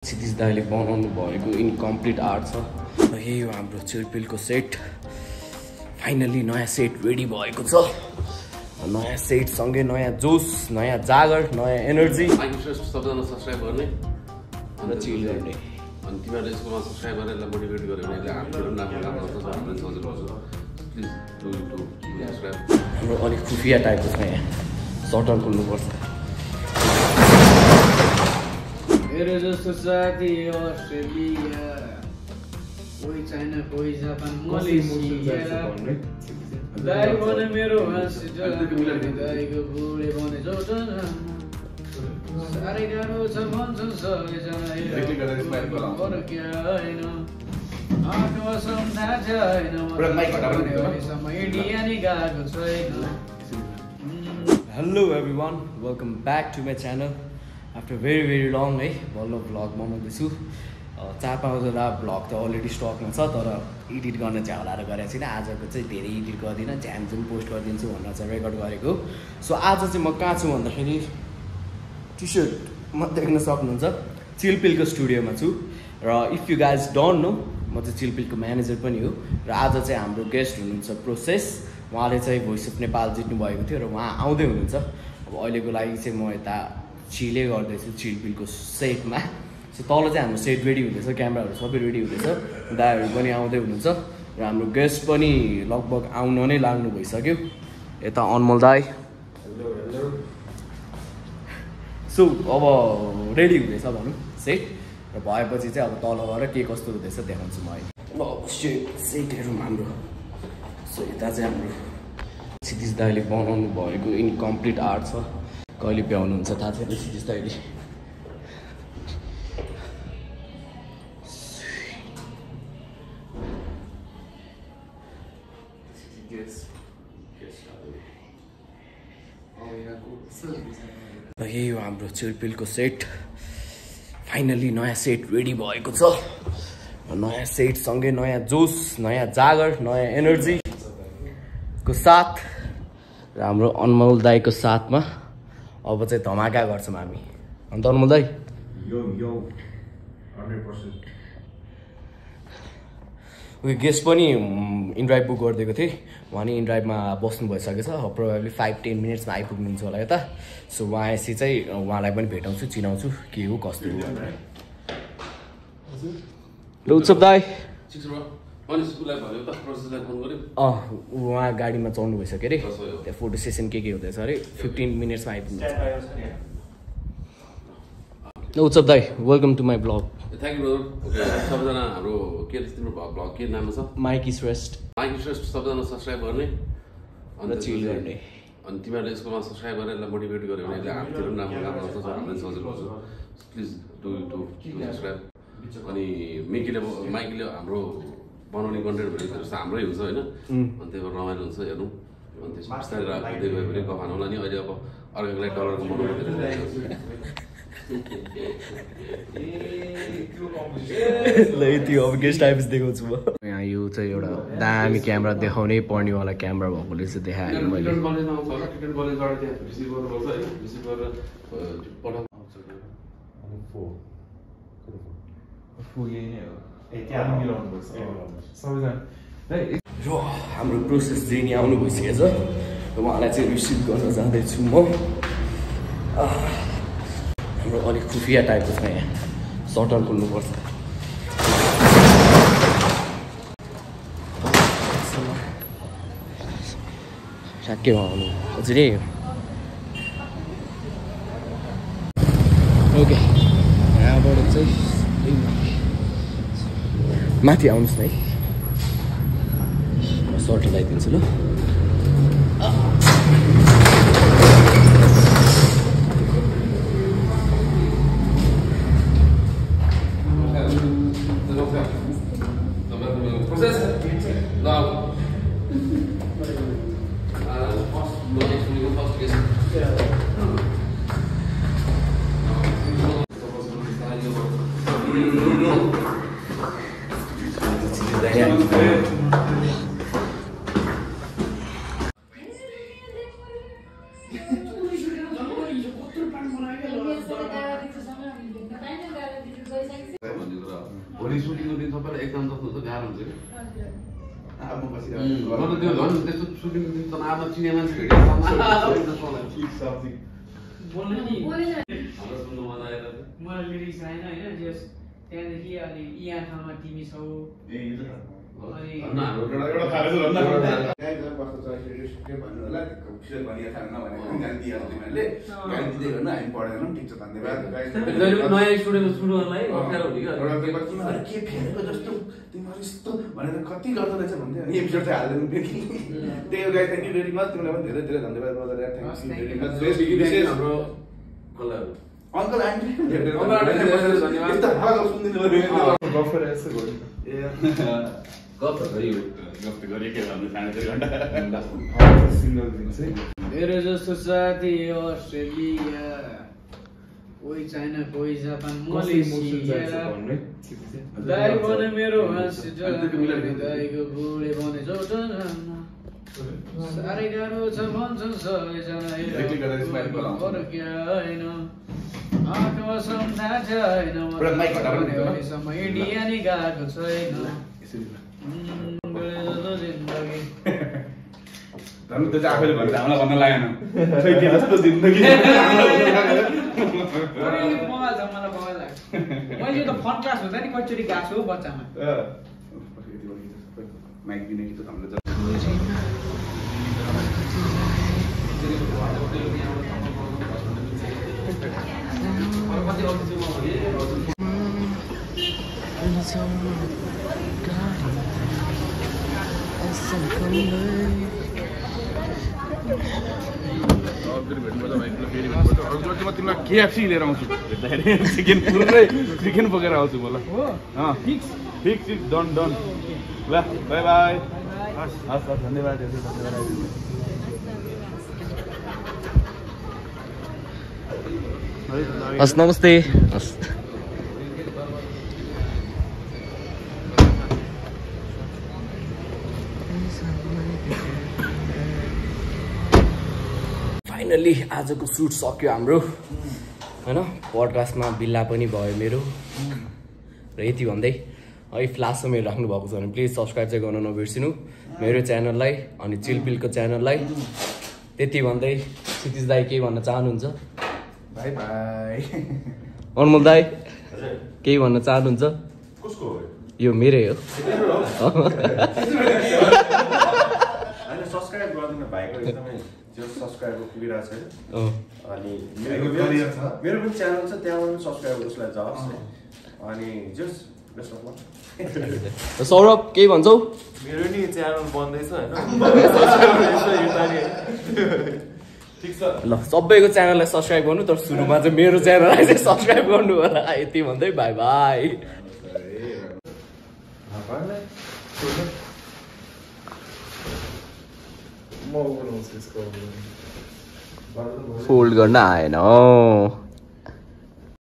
क्षितिज दाइले बनाउनु भएको इनकम्प्लिट आर्ट छ। यही हो हाम्रो चिलपिलको सेट। फाइनली नयाँ सेट रेडी भएको छ। नयाँ सेट सँगै नयाँ जोस, नयाँ जागर, नयाँ एनर्जी। श्रेष्ठ सबैजना सब्सक्राइब गर्ने र चिल गर्ने। अनि तिमीहरूले यसकोमा सब्सक्राइब गरेर यसलाई मोटिभेट गर्यो भने यसले हाम्रो पनि राम्रो हुन्छ हामीलाई सजिलो हुन्छ। Please do subscribe. हाम्रो अलिक खुफिया टाइपको छ यहाँ, सटर खोल्नुपर्छ। मेरो जस्तो साथी अस्ट्रेलिया, कोही चाइना, कोही जापान, मलेसिया। दाइ बने मेरो हाँसी दाइको बुढे बने जोटन। साह्रै गाह्रो छ भन्छन् सबैजना, क्या होइन आँखमा सम्झा छैन, इन्डिया नि गएको छैन। Hello everyone, welcome back to my channel. After very long है बल्ल भ्लग बनाउँदैछु। 4-5वटा भ्लग त अलरेडी स्टकमा छ, तर एडिट गर्न चाहिँ हलाएर गरेको छैन। आजको चाहिँ धेरै एडिट गर्दिनँ, झ्यामझुम पोस्ट गरिदिन्छु भनेर चाहिँ रेकर्ड गरेको। सो आज चाहिँ म कहाँ छु भन्दाखेरि टी सर्टमा देख्न सक्नुहुन्छ चिलपिलको स्टुडियोमा छु। र if you guys don't know, म चाहिँ चिलपिलको म्यानेजर पनि हो। र आज चाहिँ हाम्रो गेस्ट हुनुहुन्छ प्रोसेस। उहाँले चाहिँ भोइस अफ नेपाल जित्नु भएको थियो र उहाँ आउँदै हुनुहुन्छ। अब अहिलेको लागि चाहिँ म यता चिलै गर्दैछु चिलपिलको सेटमा। सो तल चाहिँ हाम्रो सेट रेडी हुँदैछ, क्यामेराहरू सबै रेडी हुँदैछ, दाइहरू पनि आउँदै हुनुहुन्छ र हाम्रो गेस्ट पनि लगभग आउन नै लाग्नु भइसक्यो। यता अनमोल दाई। सो अब रेडी हुँदैछ भनौँ सेट, र भएपछि चाहिँ अब तल गएर के कस्तो हुँदैछ देखाउँछु म अहिले। अब सेट हेरौँ हाम्रो। सो यता चाहिँ हाम्रो क्षितिज दाइले बनाउनु भएको इनकम्प्लिट आर्ट छ। कहिले भ्याउनुहुन्छ थाहा छैन क्षितिज दाइले। यही हो हाम्रो चिलपिलको सेट। फाइनली नयाँ सेट रेडी भएको छ। नयाँ सेट सँगै नयाँ जोस, नयाँ जागर, नयाँ एनर्जीको साथ र हाम्रो अनमोल दाईको साथमा अब चाहिँ धमाका गर्छौँ हामी। अन्त अनमोल दाई यो 100% उयो गेस्ट पनि इनड्राइभ बुक गरिदिएको थिएँ। उहाँ नि इनड्राइभमा बस्नु भइसकेको छ। प्रोबेबली 5-10 मिनट्समा आइपुग्नुहुन्छ होला यता। सो उहाँ आएपछि चाहिँ उहाँलाई पनि भेटाउँछु, चिनाउँछु के हो कस्तो हो भनेर। ल उत्सव दाई। उहाँ गाडीमा चढ्नु भइसक्यो अरे। त्यहाँ फोटो सेसन के हुँदैछ अरे। 15 मिनट्समा आइपुग्नुहुन्छ। उत्सव दाई, welcome to my blog. Thank you brother. सबैजना हाम्रो के तिम्रो ब्लग के नाम छ? माइकी श्रेष्ठ। माइकी श्रेष्ठ सबैजना सब्सक्राइब गर्ने र चिल गर्ने। अनि तिमीहरूले यसकोमा सब्सक्राइब गरेर यसलाई मोटिभेट गर्यो भने यसले हामीतिर पनि राम्रो हुन्छ हामीलाई सजिलो हुन्छ। Please do subscribe. अनि माइकीले हाम्रो बनाउने कन्टेन्ट भनेको जस्तो हाम्रै हुन्छ होइन, अनि त्यही भएर रमाइलो हुन्छ हेर्नु। अनि त्यसमा बिस्तारै राख्दै गयो भने कफान होला नि। अहिले अब अर्कोको लागि डलरको बनाउनु ल यति अब गेस्ट आएपछि देखाउँछु म। यहाँ यो चाहिँ एउटा दामी क्यामेरा देखाउनै पर्नेवाला क्यामेरा भएकोले चाहिँ देखाएँ मैले। र हाम्रो प्रोसेस चाहिँ नि आउनु भइसकेको छ र उहाँलाई चाहिँ रिसिभ गर्न जाँदैछु म। हाम्रो अलिक खुफिया टाइपको छ यहाँ, सटर खोल्नुपर्छ। ठ्याक्कै आउनु हजुरै। ओके, यहाँबाट चाहिँ माथि आउनुहोस् न है, सर्ट लगाइदिन्छु ल। भोलि सुटिङको दिन सबैलाई एक्जाम जस्तो हुन्छ गाह्रो हुन्छ कि अब म मतलब त्यो झन् त्यस्तो सुटिङको दिन तनावमा चिने मान्छे भेटेर बोल्नु नि हाम्रो सुन्नु मजा आएर मलाई लिरिक्स आएन होइन जस त्यहाँदेखि अनि यहाँ ठाउँमा तिमी छौ अनि नयाँ स्टुडेन्टको सुरु गर्नलाई अप्ठ्यारो हुने के फेरेको जस्तो तिमीहरू यस्तो भनेर कति गर्दो रहेछ भन्थ्यो अनि एपिसोड चाहिँ हाल्दैन त्यही हो guys thank you very much तिमीलाई पनि धेरै धेरै धन्यवाद मजाले थ्याङ्क यू भेरी मच विशेष हाम्रो कसलाई अङ्कल आन्टी धन्यवाद यस्तो भाग सुनिदिनु पर्यो गफर यसो गर्नु गफ गरे के भन्नु साढे 3 घण्टा सिङ्गल दिन चाहिँ मेरो जस्तो साथी अस्ट्रेलिया कोही चाइना कोही जापान मलेसिया दाइ बने मेरो दाइको बुढे बने साह्रै गाह्रो छ भन्छन् सबैजना होइन आँखासम्म थाहा छैन समय इन्डिया नि गएको छैन जिन्दगी धनु त्यो चाहिँ आफैले भनेर हामीलाई भन्न लागेन छैन जस्तो जिन्दगी मलाई बगाल लाग्छ मैले त फन क्लास हुँदा नि कतिचोटि गएको छु बच्चामा माइक दिने कि त हामीलाई तिमीलाई केएफसी लिएर आउँछु चिकन बोकेर आउँछु मलाई फिक्स डन डन ल बाई बाई हस् हस् धन्यवाद हस् नमस्ते हस् फाइनल्ली आजको सुट सक्यो हाम्रो होइन पडकास्टमा बिल्ला पनि भयो मेरो र यति भन्दै है फ्लास मेरो राख्नु भएको छ भने प्लिज सब्सक्राइब चाहिँ गर्न नबिर्सिनु मेरो च्यानललाई अनि चिलपिलको च्यानललाई त्यति भन्दै क्षितिज दाई केही भन्न चाहनुहुन्छ बाई बाई अनमोल दाई केही भन्न चाहनुहुन्छ कसको हो यो मेरै हो होइन सब्सक्राइब गरिदिनु भाइको एकदमै जो सब्सक्राइबर पुगिरहेको छ अनि मेरो पनि च्यानल छ त्यहाँ पनि सब्सक्राइबर उसलाई जाओस् अनि जस बेस्ट अफ लक सौरभ केही भन्छौ मेरो नि च्यानल बन्दैछ होइन ठिक छ ल सबैको च्यानललाई सब्सक्राइब गर्नु तर सुरुमा चाहिँ मेरो च्यानललाई चाहिँ सब्सक्राइब गर्नु होला यति भन्दै बाई बाई फोल्ड गर्न आएन